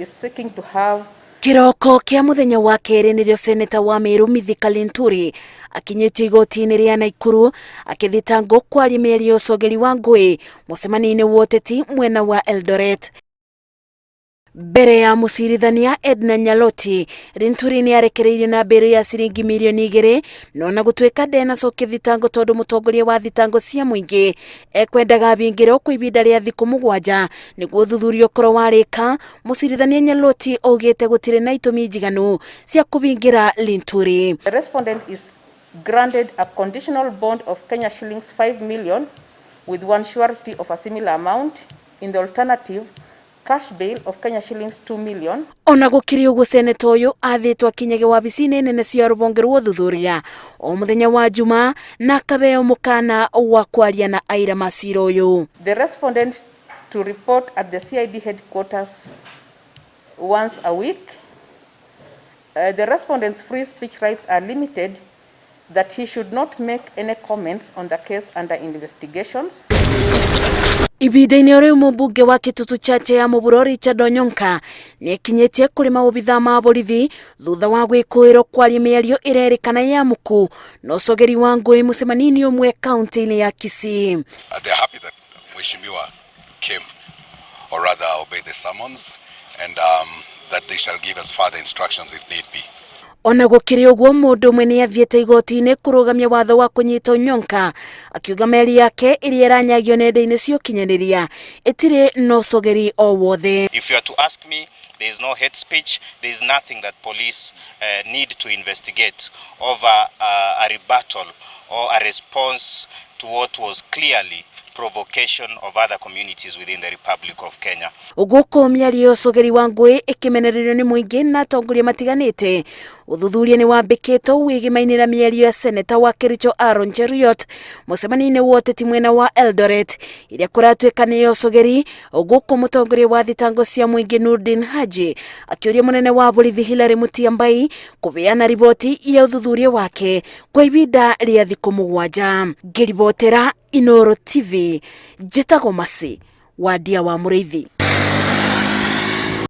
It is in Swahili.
is seeking to have Kiroko kia muthenya wa keri nirio seneta wa Meru Mithika Linturi akinyĩtie igoti-inĩ rĩa Naikuru akithitangwo kwaria mĩario ũcogeri wa ngũĩ mũcemanio-inĩ wa ũteti mwena wa Eldoret. Mbere ya mũcirithania Edna Nyaloti, Linturi nĩ arekereirio na mbero ya ciringi milioni 2 no na gũtuĩka ndenacokia thitango tondũ mũtongoria wa thitango cia mũingĩ ekwendaga bingĩrwo kwa ihinda rĩa thikũ 7 nĩguo ũthuthuria ũkorwo warĩka. Mũcirithania Nyaloti augĩte gũtirĩ na itũmi njiganu cia kũbingira Linturi. The respondent is granted a conditional bond of Kenya shillings 5 million with one surety of a similar amount. In the alternative, cash bail of Kenya shillings 2 million. Ona gũkĩrĩ ũguo seneta ũyũ athĩtwo akinyage wabici-inĩ nene cia rũhonge rwa ũthuthuria o mũthenya wa Juma na akabeo mũkana wa kwaria na aira macira ũyũ. The respondent to report at the CID headquarters once a week. The respondent's free speech rights are limited, that he should not make any comments on the case under investigations. Ivinda-inĩ rĩu mũmbunge wa Kitutu Chache ya mũburo Richard Onyonka nĩ akinyĩtie kũrĩ maobitha ma borithi thutha wa gwĩkũĩrwo kwaria mĩario ĩrerĩkana ya muku na ũcogeri wa ngũĩ mũcemanio ũmwe kaunti-inĩ ya Kisii. They are happy that Mheshimiwa came, or rather obeyed the summons, and that they shall give us further instructions if need be. Ona gũkĩrĩ ũguo mũndũ ũmwe nĩ athiĩte igoti-inĩ kũrũgamia watho wa kũnyita Onyonka akiuga meri yake ĩrĩa ĩranyagio nenda-inĩ cia ũkinyanĩria ĩtirĩ na ũcogeri o wothe. If you are to ask me, there is no hate speech, there is nothing that police need to investigate over a rebuttal or a response to what was clearly provocation of other communities within the Republic of Kenya. Ũgũkũ mĩario ũcogeri wa ngũĩ ĩkĩmenererio nĩ mũingĩ na atongoria matiganĩte. Ũthuthuria nĩ wambĩkĩtwo wĩgimainĩra mĩario ya seneta wa Kericho Ahunjia mũcemanio-inĩ wa ũteti mwena wa Eldoret ĩrĩa kũratuĩka nĩ ũcogeri. Ũgũkũ mũtongoria wa thitango cia mũingĩ Nurdin Haji akĩũria mũnene wa borithi Hilary Mutyambai kũbeana riboti ya ũthuthuria wake kwa ihinda rĩa thikũ 7. Ngĩribotera Inoro TV, njĩtagwo Masi wa Ndia wa Mũrĩithi.